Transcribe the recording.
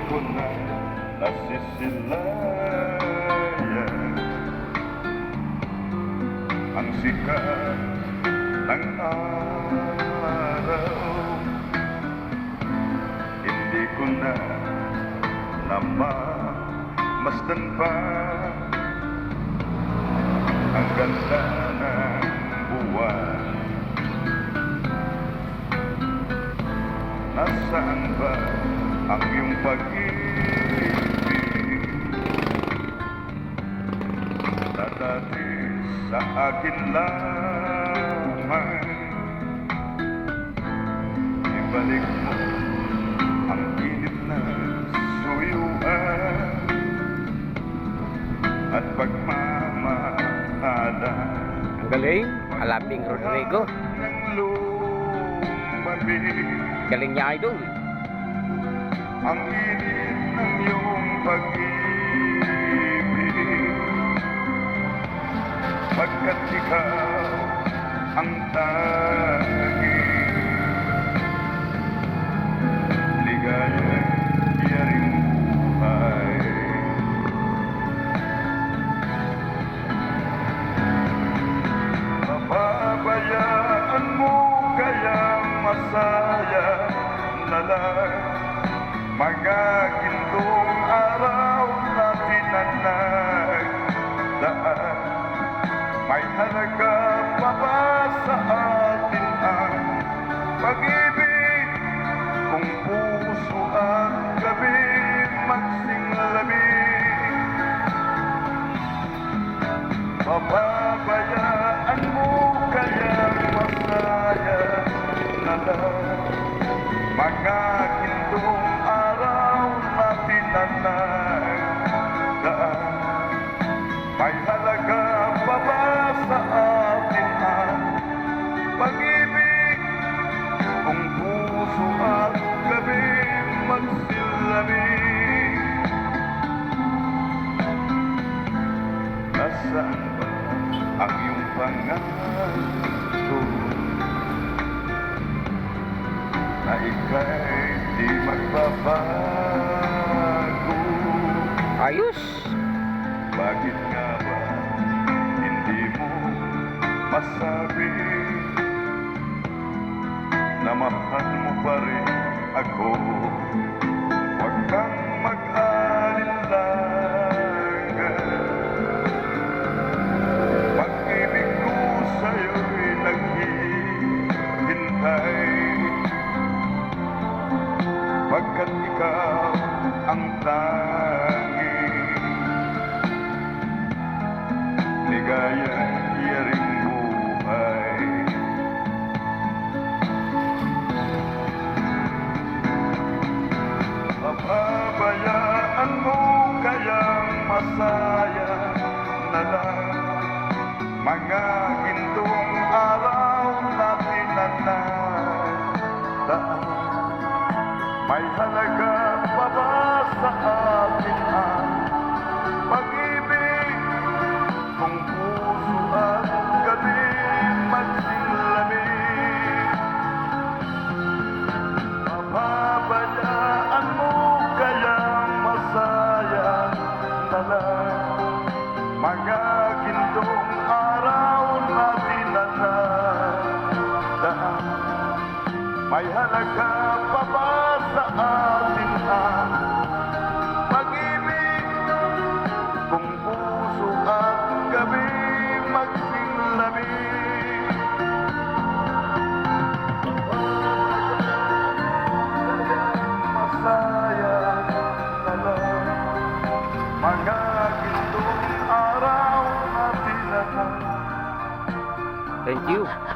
ko na nasisilayan ang sikat ng araw. Hindi ko na namasdan pa ang ganda ng buwan. Nasaan ba ang iyong pag-ibig na dati sa akin lamang? Ibalik mo ang init na suyuan at pagmamahalan. Ang galing, Alaping Rodrigo. Ng lumamig Galing niya, idol. ang init ng iyong pag-ibig, pagkat ikaw ang tanging ligaya iyaring buhay. Mapabayaan mo kayang masaya na lang mga gintong araw natin na nagdaan. May halaga pa ba sa atin ang pag-ibig kung puso at gabi magsinglamig? Pababayaan mo kayang masaya na lang mga gintong araw natin na nagdaan. May halaga pa ba sa atin ang pag-ibig kung puso at gabi magsilamig? Nasaan ba ang iyong pangalan na ika'y di magbabago? Ayos. Bakit nga ba hindi mo masabi na mahal mo pa rin ako? Huwag kang mag-alala, pag-ibig ko sa'yo'y naghihintay, pagkat ikaw ang tanging ligaya iyaring buhay. Mapabayaan mo kayang masaya na lang mga gintong araw natin na nagdaan. May halaga pa ba sa atin ang pag-ibig kung puso at gabi magsilamig? Mapabayaan mo kayang masaya na lang mga gintong araw natin na nagdaan. May halaga pa ba sa atin ang pag-ibig kung puso at gabi magsinglamig? Masaya na lang mga gintong araw natin na. Thank you.